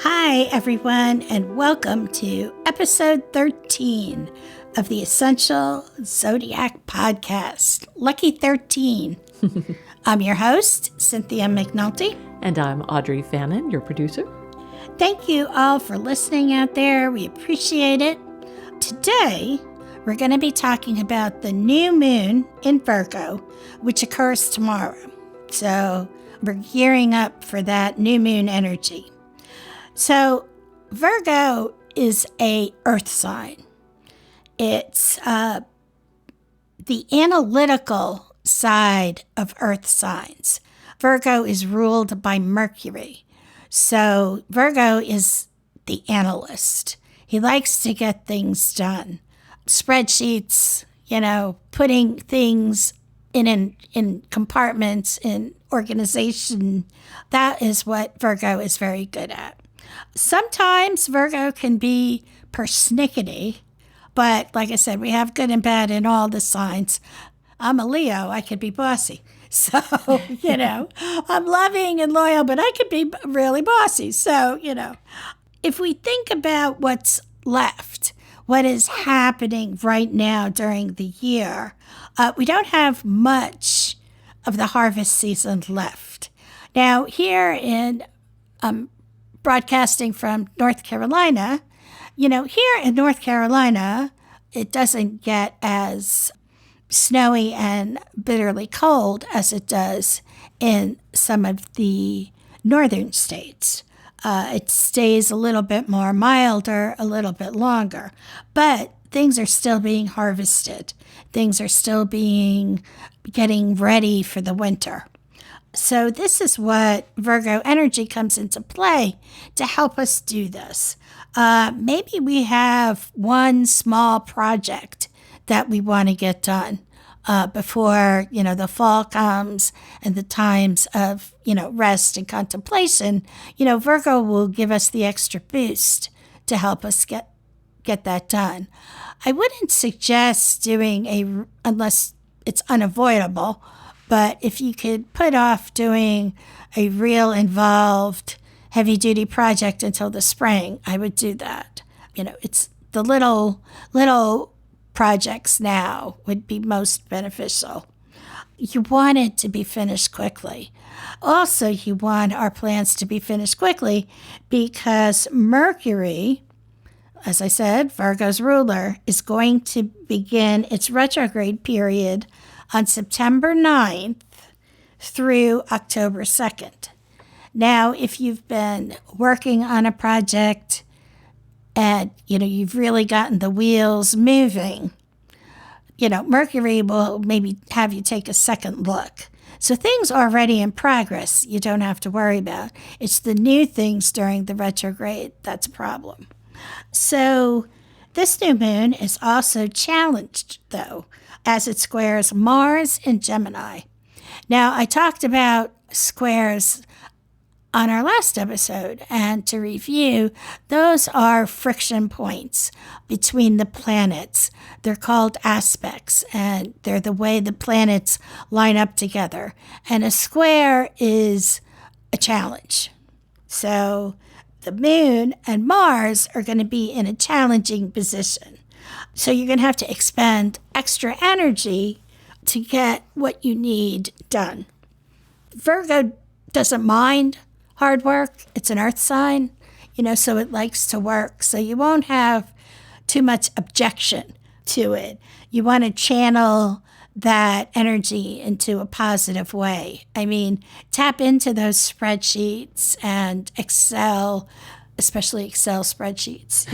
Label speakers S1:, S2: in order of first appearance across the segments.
S1: Hi, everyone, and welcome to episode 13 of the Essential Zodiac Podcast. Lucky 13. I'm your host, Cynthia McNulty.
S2: And I'm Audrey Fannin, your producer.
S1: Thank you all for listening out there. We appreciate it. Today, we're going to be talking about the new moon in Virgo, which occurs tomorrow. So we're gearing up for that new moon energy. So Virgo is a earth sign. It's the analytical side of earth signs. Virgo is ruled by Mercury. So Virgo is the analyst. He likes to get things done. Spreadsheets, putting things in compartments, in organization. That is what Virgo is very good at. Sometimes Virgo can be persnickety, but like I said, we have good and bad in all the signs. I'm a Leo, I could be bossy. So, I'm loving and loyal, but I could be really bossy. So, if we think about what's left, what is happening right now during the year, we don't have much of the harvest season left. Now, here in broadcasting from North Carolina, here in North Carolina, it doesn't get as snowy and bitterly cold as it does in some of the northern states. It stays a little bit more milder, a little bit longer, but things are still being harvested. Things are still getting ready for the winter. So this is what Virgo energy comes into play to help us do this. Maybe we have one small project that we want to get done before, the fall comes and the times of, rest and contemplation. Virgo will give us the extra boost to help us get that done. I wouldn't suggest doing unless it's unavoidable, but if you could put off doing a real involved heavy-duty project until the spring, I would do that. It's the little projects now would be most beneficial. You want it to be finished quickly. Also, you want our plans to be finished quickly because Mercury, as I said, Virgo's ruler, is going to begin its retrograde period on September 9th through October 2nd. Now, if you've been working on a project and, you've really gotten the wheels moving, Mercury will maybe have you take a second look. So things already in progress, you don't have to worry about. It's the new things during the retrograde that's a problem. So this new moon is also challenged, though, as it squares Mars in Gemini. Now, I talked about squares on our last episode, and to review, those are friction points between the planets. They're called aspects, and they're the way the planets line up together. And a square is a challenge. So the moon and Mars are going to be in a challenging position. So you're going to have to expend extra energy to get what you need done. Virgo doesn't mind hard work. It's an earth sign, so it likes to work. So you won't have too much objection to it. You want to channel that energy into a positive way. I mean, tap into those spreadsheets and Excel, especially Excel spreadsheets,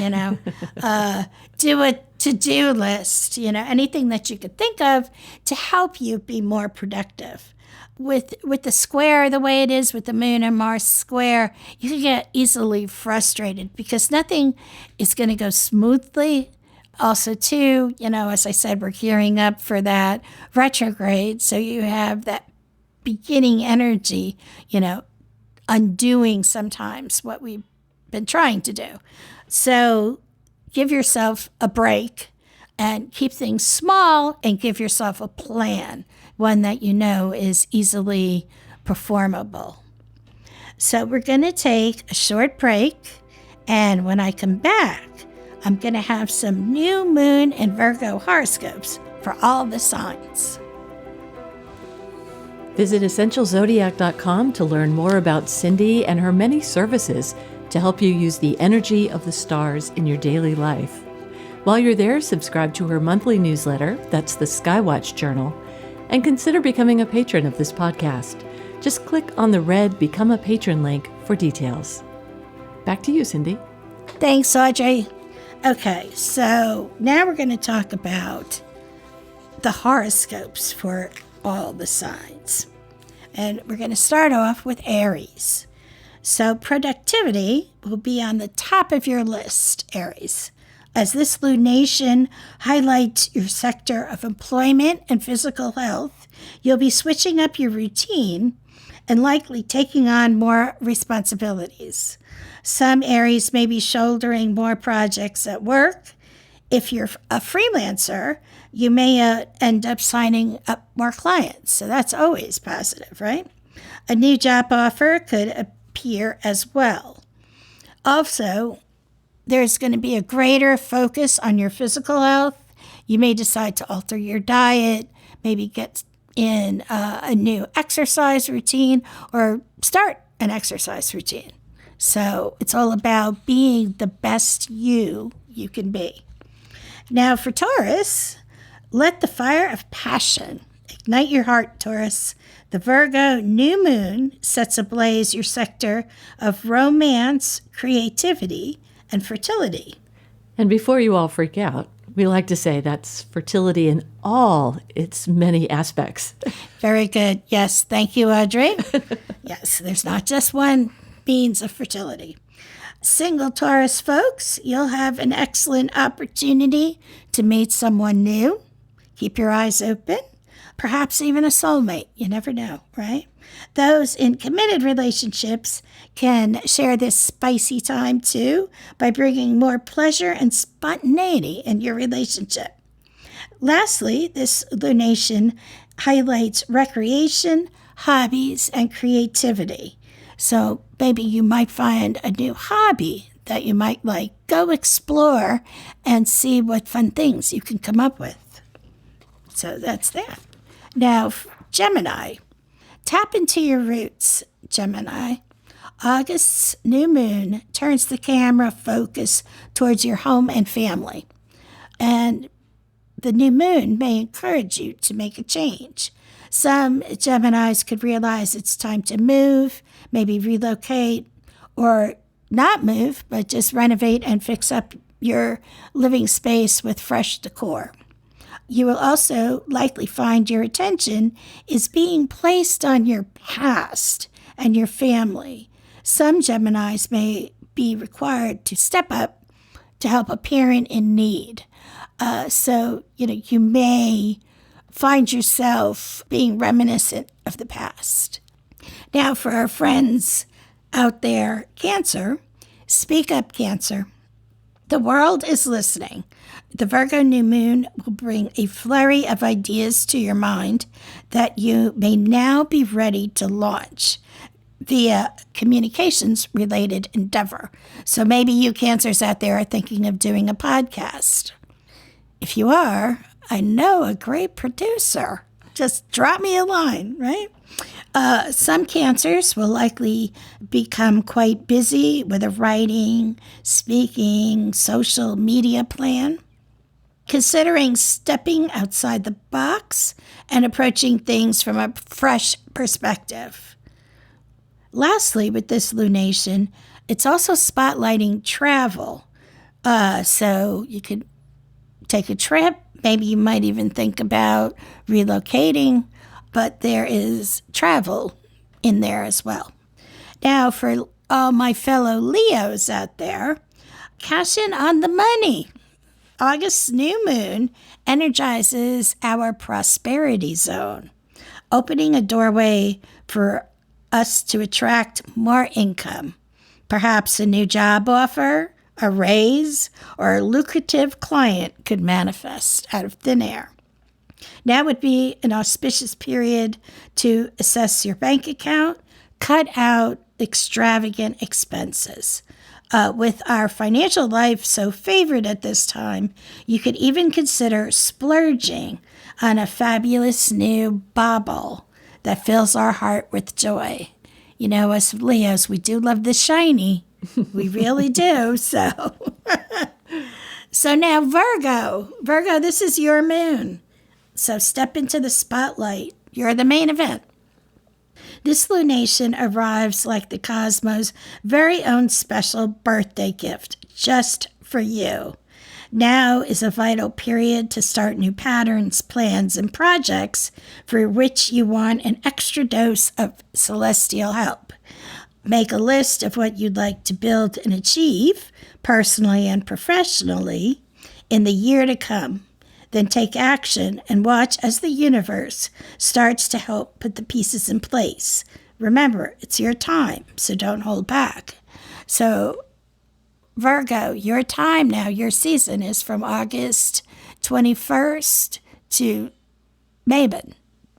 S1: do a to-do list, anything that you could think of to help you be more productive. With the square the way it is, with the moon and Mars square, you can get easily frustrated because nothing is going to go smoothly. Also, too, as I said, we're gearing up for that retrograde. So you have that beginning energy, undoing sometimes what we've been trying to do. So give yourself a break and keep things small and give yourself a plan, one that is easily performable. So we're going to take a short break. And when I come back, I'm going to have some new moon and Virgo horoscopes for all the signs.
S2: Visit EssentialZodiac.com to learn more about Cindy and her many services to help you use the energy of the stars in your daily life. While you're there, subscribe to her monthly newsletter, that's the Skywatch Journal, and consider becoming a patron of this podcast. Just click on the red Become a Patron link for details. Back to you, Cindy.
S1: Thanks, Audrey. Okay, so now we're going to talk about the horoscopes for all the signs. And we're going to start off with Aries. So productivity will be on the top of your list, Aries, as this lunation highlights your sector of employment and physical health. You'll be switching up your routine and likely taking on more responsibilities. Some Aries may be shouldering more projects at work. If you're a freelancer, you may end up signing up more clients. So that's always positive, right? A new job offer could appear as well. Also, there's going to be a greater focus on your physical health. You may decide to alter your diet, maybe get in a new exercise routine or start an exercise routine. So it's all about being the best you can be. Now for Taurus, let the fire of passion ignite your heart, Taurus. The Virgo new moon sets ablaze your sector of romance, creativity, and fertility.
S2: And before you all freak out, we like to say that's fertility in all its many aspects.
S1: Very good. Yes, thank you, Audrey. Yes, there's not just one means of fertility. Single Taurus folks, you'll have an excellent opportunity to meet someone new. Keep your eyes open. Perhaps even a soulmate. You never know, right? Those in committed relationships can share this spicy time too by bringing more pleasure and spontaneity in your relationship. Lastly, this lunation highlights recreation, hobbies, and creativity. So maybe you might find a new hobby that you might like. Go explore and see what fun things you can come up with. So that's that. Now, Gemini. Tap into your roots, Gemini. August's new moon turns the camera focus towards your home and family. And the new moon may encourage you to make a change. Some Geminis could realize it's time to move, maybe relocate, or not move, but just renovate and fix up your living space with fresh decor. You will also likely find your attention is being placed on your past and your family. Some Geminis may be required to step up to help a parent in need. So you may find yourself being reminiscent of the past. Now, for our friends out there, Cancer, speak up, Cancer. The world is listening. The Virgo new moon will bring a flurry of ideas to your mind that you may now be ready to launch via communications-related endeavor. So maybe you Cancers out there are thinking of doing a podcast. If you are, I know a great producer. Just drop me a line, right? Some Cancers will likely become quite busy with a writing, speaking, social media plan. Considering stepping outside the box and approaching things from a fresh perspective. Lastly, with this lunation, it's also spotlighting travel. So you could take a trip. Maybe you might even think about relocating, but there is travel in there as well. Now, for all my fellow Leos out there, cash in on the money. August's new moon energizes our prosperity zone, opening a doorway for us to attract more income, perhaps a new job offer, a raise, or a lucrative client could manifest out of thin air. Now would be an auspicious period to assess your bank account, cut out extravagant expenses. With our financial life so favored at this time, you could even consider splurging on a fabulous new bauble that fills our heart with joy. You know, us Leos, we do love the shiny. We really do. So, so now Virgo. Virgo, this is your moon. So step into the spotlight. You're the main event. This lunation arrives like the cosmos' very own special birthday gift, just for you. Now is a vital period to start new patterns, plans, and projects for which you want an extra dose of celestial help. Make a list of what you'd like to build and achieve, personally and professionally, in the year to come. Then take action and watch as the universe starts to help put the pieces in place. Remember, it's your time, so don't hold back. So, Virgo, your time now, your season is from August 21st to Mabon,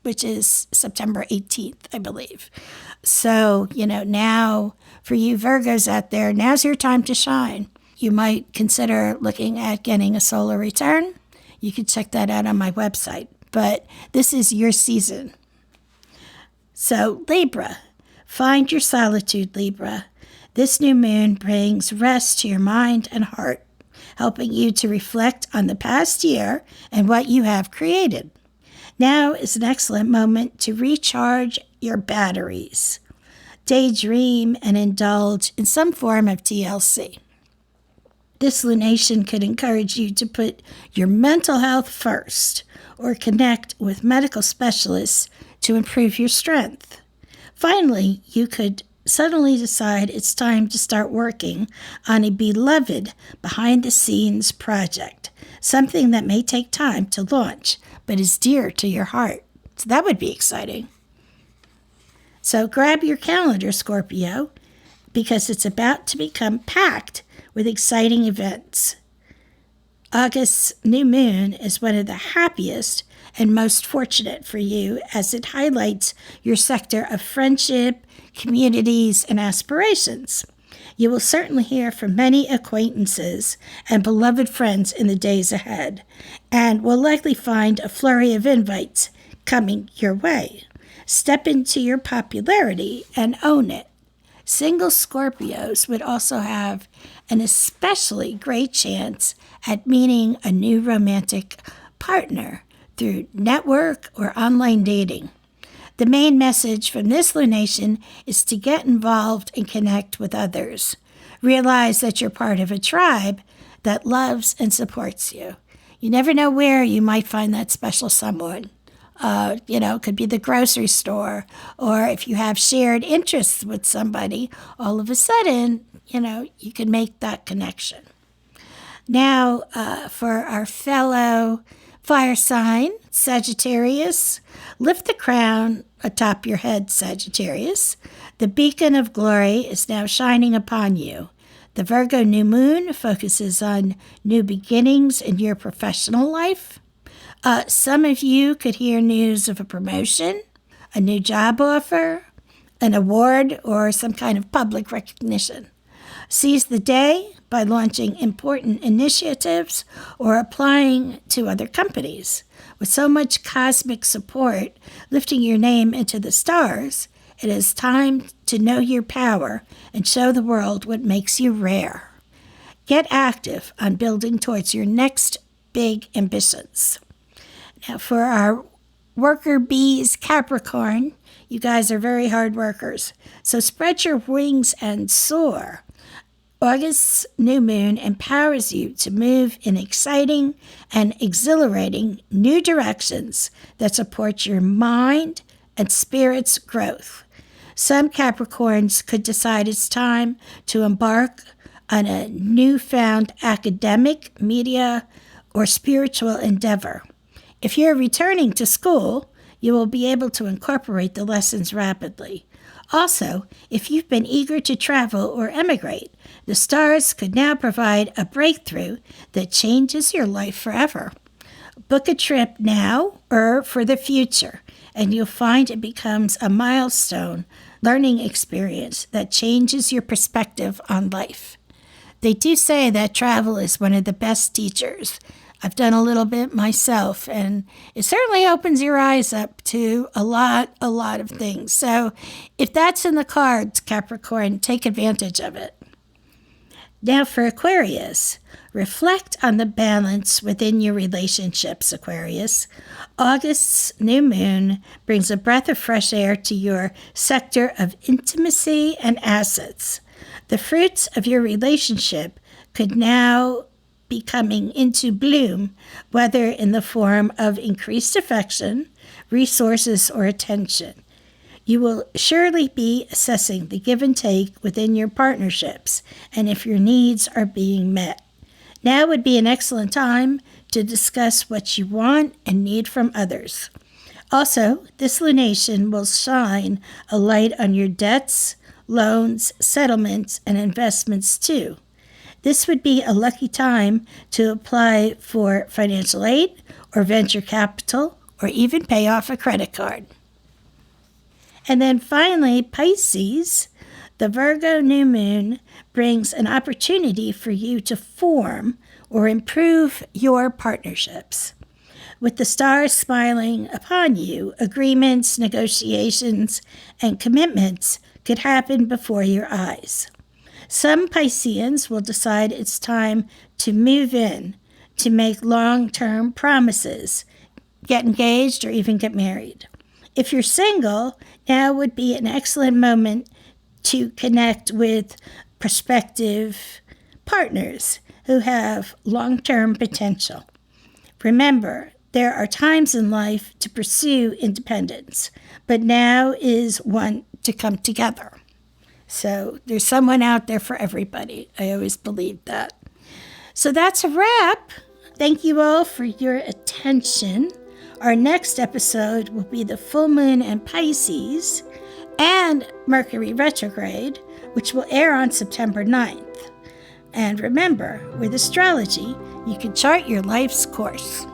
S1: which is September 18th, I believe. So, now for you Virgos out there, now's your time to shine. You might consider looking at getting a solar return. You can check that out on my website. But this is your season. So, Libra, find your solitude, Libra. This new moon brings rest to your mind and heart, helping you to reflect on the past year and what you have created. Now is an excellent moment to recharge your batteries. Daydream and indulge in some form of TLC. This lunation could encourage you to put your mental health first or connect with medical specialists to improve your strength. Finally, you could suddenly decide it's time to start working on a beloved behind-the-scenes project, something that may take time to launch but is dear to your heart. So that would be exciting. So grab your calendar, Scorpio, because it's about to become packed with exciting events. August's new moon is one of the happiest and most fortunate for you as it highlights your sector of friendship, communities, and aspirations. You will certainly hear from many acquaintances and beloved friends in the days ahead, and will likely find a flurry of invites coming your way. Step into your popularity and own it. Single Scorpios would also have an especially great chance at meeting a new romantic partner through network or online dating. The main message from this lunation is to get involved and connect with others. Realize that you're part of a tribe that loves and supports you. You never know where you might find that special someone. It could be the grocery store, or if you have shared interests with somebody, all of a sudden, you can make that connection. Now, for our fellow fire sign, Sagittarius, lift the crown atop your head, Sagittarius. The beacon of glory is now shining upon you. The Virgo new moon focuses on new beginnings in your professional life. Some of you could hear news of a promotion, a new job offer, an award, or some kind of public recognition. Seize the day by launching important initiatives or applying to other companies. With so much cosmic support lifting your name into the stars, it is time to know your power and show the world what makes you rare. Get active on building towards your next big ambitions. Now, for our worker bees, Capricorn, you guys are very hard workers, so spread your wings and soar. August's new moon empowers you to move in exciting and exhilarating new directions that support your mind and spirit's growth. Some Capricorns could decide it's time to embark on a newfound academic, media, or spiritual endeavor. If you're returning to school, you will be able to incorporate the lessons rapidly. Also, if you've been eager to travel or emigrate, the stars could now provide a breakthrough that changes your life forever. Book a trip now or for the future, and you'll find it becomes a milestone learning experience that changes your perspective on life. They do say that travel is one of the best teachers. I've done a little bit myself, and it certainly opens your eyes up to a lot of things. So if that's in the cards, Capricorn, take advantage of it. Now for Aquarius, reflect on the balance within your relationships, Aquarius. August's new moon brings a breath of fresh air to your sector of intimacy and assets. The fruits of your relationship could now be coming into bloom, whether in the form of increased affection, resources, or attention. You will surely be assessing the give and take within your partnerships and if your needs are being met. Now would be an excellent time to discuss what you want and need from others. Also, this lunation will shine a light on your debts, loans, settlements, and investments too. This would be a lucky time to apply for financial aid or venture capital or even pay off a credit card. And then finally, Pisces, the Virgo new moon brings an opportunity for you to form or improve your partnerships. With the stars smiling upon you, agreements, negotiations, and commitments could happen before your eyes. Some Pisceans will decide it's time to move in, to make long-term promises, get engaged, or even get married. If you're single, now would be an excellent moment to connect with prospective partners who have long-term potential. Remember, there are times in life to pursue independence, but now is one to come together. So there's someone out there for everybody. I always believed that. So that's a wrap. Thank you all for your attention. Our next episode will be the full moon in Pisces and Mercury retrograde, which will air on September 9th. And remember, with astrology, you can chart your life's course.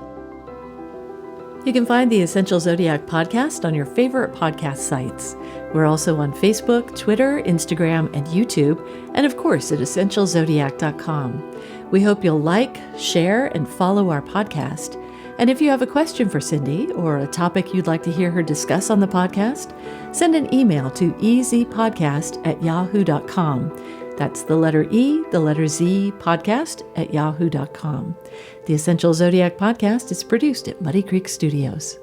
S2: You can find the Essential Zodiac podcast on your favorite podcast sites. We're also on Facebook, Twitter, Instagram, and YouTube, and of course at essentialzodiac.com. We hope you'll like, share, and follow our podcast. And if you have a question for Cindy or a topic you'd like to hear her discuss on the podcast, send an email to ezpodcast@yahoo.com. That's the letter E, the letter Z, podcast@yahoo.com. The Essential Zodiac podcast is produced at Muddy Creek Studios.